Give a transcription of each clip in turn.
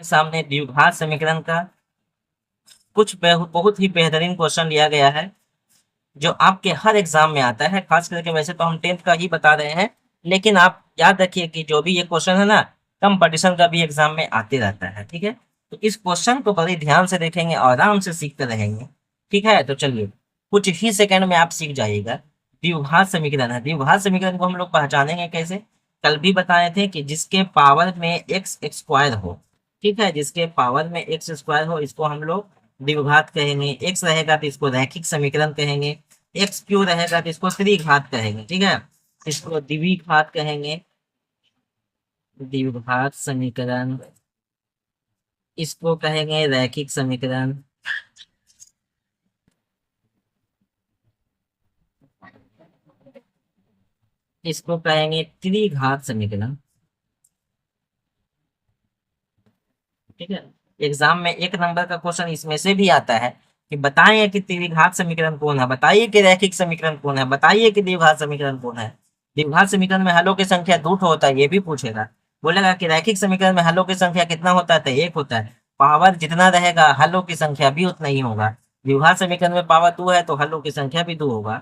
सामने द्विघात समीकरण का कुछ बहुत ही बेहतरीन क्वेश्चन लिया गया है जो आपके हर एग्जाम में आता है। खास करके वैसे तो हम 10th का ही बता रहे हैं, लेकिन आप याद रखिए कि जो भी ये क्वेश्चन है ना, कंपटीशन का भी एग्जाम में आते रहता है। ठीक है, तो इस क्वेश्चन को बड़े ध्यान से देखेंगे और आराम से सीखते रहेंगे। ठीक है, तो चलिए कुछ ही सेकंड में आप सीख जाइएगा। द्विघात समीकरण है। द्विघात समीकरण को हम लोग पहचानेंगे कैसे? कल भी बताए थे कि जिसके पावर में एक्स स्क्वायर हो, ठीक है, जिसके पावर में एक्स स्क्वायर हो इसको हम लोग द्विघात कहेंगे। एक्स रहेगा तो इसको रैखिक समीकरण कहेंगे। एक्स क्यू रहेगा तो इसको त्रिघात कहेंगे। ठीक है, इसको द्विघात कहेंगे, द्विघात समीकरण। इसको कहेंगे रैखिक समीकरण। इसको कहेंगे त्रिघात समीकरण। ठीक है, एग्जाम में एक नंबर का क्वेश्चन इसमें से भी आता है कि बताइए कि त्रिघात समीकरण कौन है, बताइए कि रैखिक समीकरण कौन है, बताइए कि द्विघात समीकरण कौन है। द्विघात समीकरण में हलों की संख्या 2 होता है, ये भी पूछेगा। बोलेगा कि रैखिक समीकरण में हलों की संख्या कितना होता है, तो 1 होता है। पावर जितना रहेगा हलों की संख्या भी उतना ही होगा। द्विघात समीकरण में पावर 2 है तो हलों की संख्या भी 2 होगा।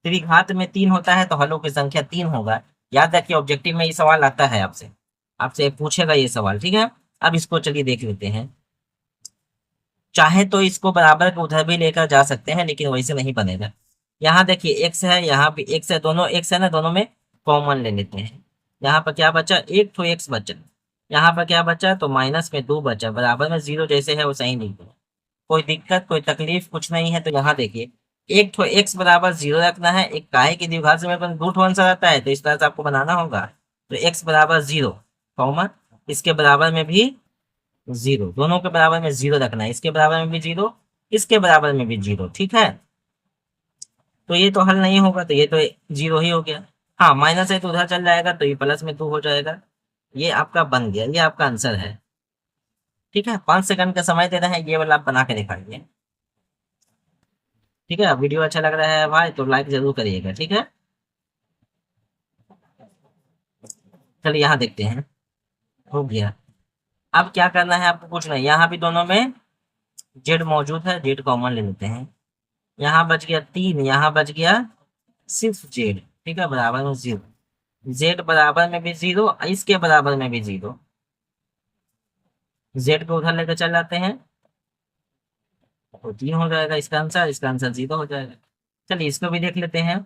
त्रिघात में 3 होता है तो हलों की संख्या 3 होगा। याद रखिए ऑब्जेक्टिव में ये सवाल आता है आपसे, आपसे पूछेगा ये सवाल। ठीक है, अब इसको चलिए देख लेते हैं। चाहे तो इसको बराबर के उधर भी लेकर जा सकते हैं, लेकिन वैसे नहीं बनेगा। यहाँ देखिए एक्स है, यहाँ भी एक्स है, दोनों एक्स है ना, दोनों में कॉमन ले लेते हैं। यहाँ पर क्या बचा, एक तो एक्स बचा। यहाँ पर क्या बचा, तो माइनस में 2 बचा, बराबर में 0 जैसे है वो सही नहीं है। कोई दिक्कत कोई तकलीफ कुछ नहीं है। तो यहाँ देखिए एक तो एक्स बराबर 0 रखना है। एक काहे की द्विघात समीकरण 2 आंसर आता है, तो इस तरह से आपको बनाना होगा। तो एक्स बराबर 0 कॉमन, इसके बराबर में भी 0, दोनों के बराबर में 0 रखना है। इसके बराबर में भी 0, इसके बराबर में भी 0। ठीक है, तो ये तो हल नहीं होगा, तो ये तो 0 ही हो गया। हाँ, माइनस है तो उधर चल जाएगा, तो ये प्लस में 2 हो जाएगा। ये आपका बन गया, ये आपका आंसर है। ठीक है, 5 सेकंड का समय दे रहे हैं, ये वाला आप बना के दिखाइए। ठीक है, वीडियो अच्छा लग रहा है भाई तो लाइक जरूर करिएगा। ठीक है, चलिए यहाँ देखते हैं। हो गया। अब क्या करना है आपको, कुछ नहीं, यहाँ भी दोनों में जेड मौजूद है, जेड कॉमन ले लेते हैं। यहाँ बच गया 3, यहाँ बच गया सिर्फ जेड। ठीक है, बराबर में 0। जेड बराबर में भी 0, इसके बराबर में भी 0। जेड को उधर लेकर चल जाते हैं तो 3 हो जाएगा इसका आंसर 0 हो जाएगा। चलिए इसको भी देख लेते हैं।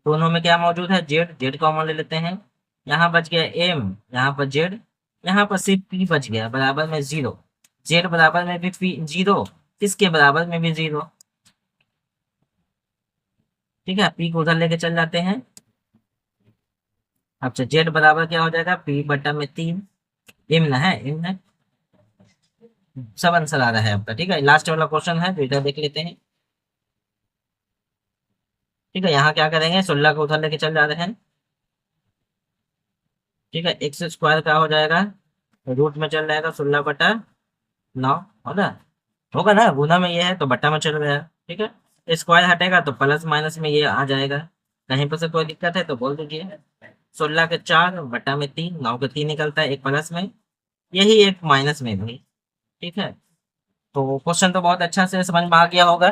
दोनों में क्या मौजूद है, जेड, जेड कॉमन ले लेते हैं। यहाँ बच गया एम, यहाँ पर जेड, यहाँ पर सिर्फ पी बच गया, बराबर में 0। जेड बराबर में भी पी 0, इसके बराबर में भी 0। ठीक है, पी को उधर लेके चल जाते हैं। अच्छा, जेड बराबर क्या हो जाएगा, पी बटा में 3। एम ना है, एम है। सब आंसर आ रहा है आपका। ठीक है, लास्ट वाला क्वेश्चन है तो इधर देख लेते हैं। ठीक है, यहाँ क्या करेंगे, 16 को उधर लेके चल जा रहे हैं। ठीक है, एक्स स्क्वायर क्या हो जाएगा, रूट में चल जाएगा 16/9 होगा। होगा ना, गुना में ये है तो बट्टा में चल गया। ठीक है, स्क्वायर हटेगा तो प्लस माइनस में ये आ जाएगा। कहीं पर से कोई दिक्कत है तो बोल दीजिए। 16 के 4 बट्टा में 3, 9 के 3 निकलता है, एक प्लस में, यही एक माइनस में भी। ठीक है, तो क्वेश्चन तो बहुत अच्छा से समझ में आ गया होगा।